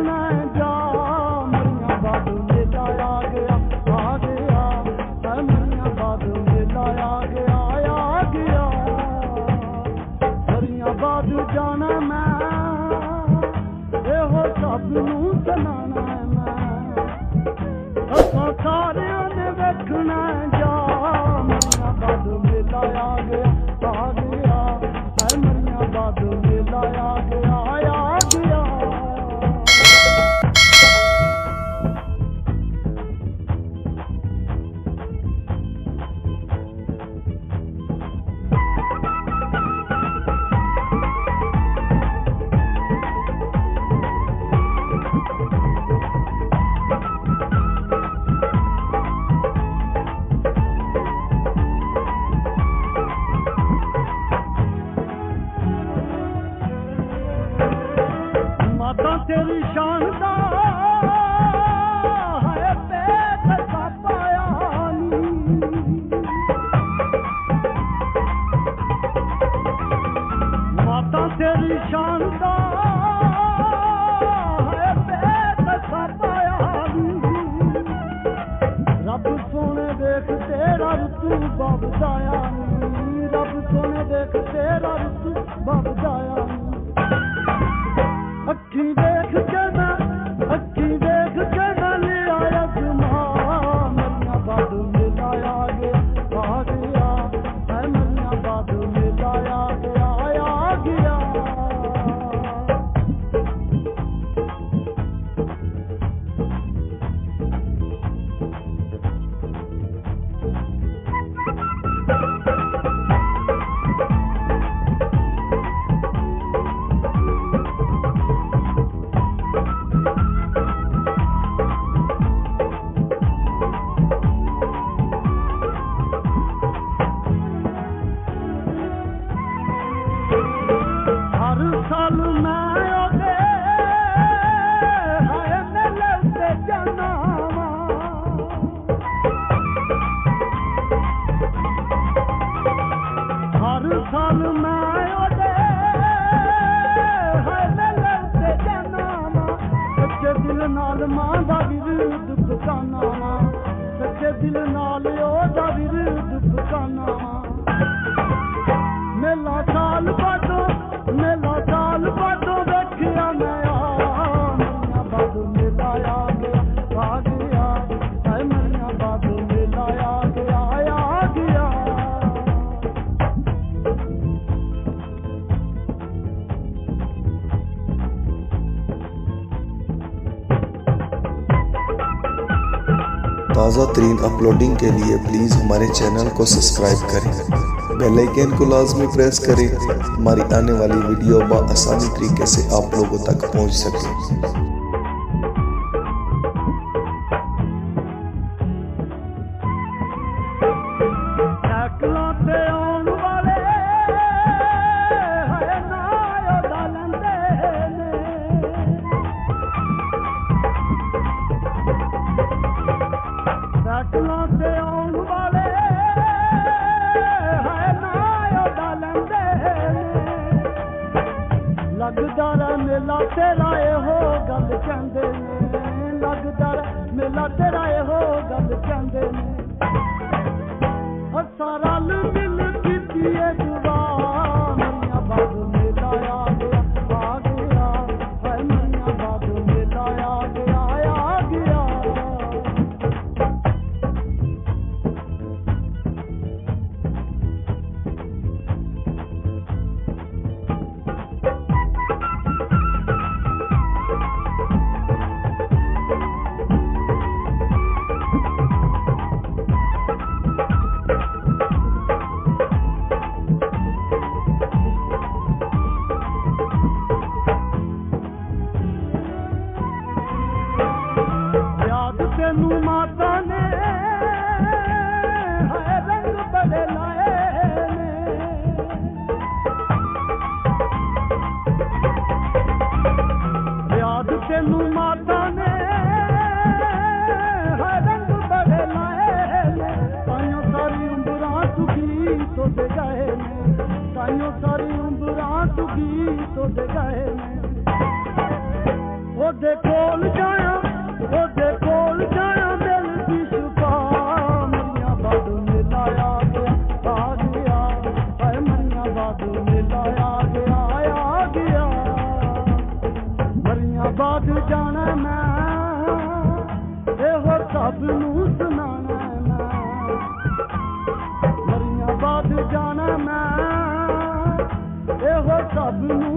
देखना जा मरिया बादू मेला आ गया मरिया बादू मेला आ गया मरिया बादू जाना मैं ਇਹੋ ਸਭ ਨੂੰ ਸੁਣਾਣਾ ਮੈਂ ਅਸਾਂ ਸਾਰਿਆਂ ਨੇ ਵੇਖਣਾ ਜਾ ਮਰੀਆਂ ਬਾਦੂ ਮੇਲਾ ਆ ਗਿਆ ਐ ਮਰੀਆਂ ਬਾਦੂ ਮੇਲਾ ਆ ਗਿਆ तेरी शान दा है पेट का पायानी माता तेरी शान दा है पेट का पायानी रब सोने देख तेरा रुतु बब जाया रब सोने देख तेरा रुतु बब जाया अखी देख के मैं ले आया जुमान मरिया बादू मेला आ गया है मरिया बादू मेला आ गया साल मैं ओदे हाय मेले ते जाना हर साल मैं ओदे हाय मेले ते जाना सच्चे दिल नाल मां दा विरुद्ध पकाना सच्चे दिल नाल ओदा विरुद्ध पकाना मेला साल बादो देखिया मैं मरिया बादू मेला आ गया है मरिया बादू मेला आ गया ताज़ा तरीन अपलोडिंग के लिए प्लीज़ हमारे चैनल को सब्सक्राइब करें, बेल आइकन को लाजमी प्रेस करें, हमारी आने वाली वीडियो आसानी तरीके से आप लोगों तक पहुंच सके। लगदा मेला तेरा हो गल कहंदे ने लगदा मेला तेरा हो गल कहंदे ने सारा मिल कीती दुआ मरिया बादू मेला आ गया है मरिया बादू मेला आ गया तेनू माता ने है रंग बड़े लाए याद तेनू माता ने है रंग बड़े लाए ताइयों सारी उम्रां सुखी तो दे गए ताइयों सारी उम्रां सुखी तो दे गए ओ ਉਹਦੇ ਕੋਲ ਜਾਇਆ ਦਿਲ ਦੀ ਸ਼ੁਕਾ ਮਰੀਆਂ ਬਾਦ ਮੇਲਾ ਆ ਗਿਆ ਹਾਏ ਮਰੀਆਂ ਬਾਦ ਮੇਲਾ ਆ ਗਿਆ ਮਰੀਆਂ ਬਾਦ ਜਾਣਾ ਮੈਂ ਇਹੋ ਸਭ ਨੂੰ ਸੁਣਾਣਾ ਮੈਂ ਮਰੀਆਂ ਬਾਦ ਜਾਣਾ ਮੈਂ ਇਹੋ ਸਭ ਨੂੰ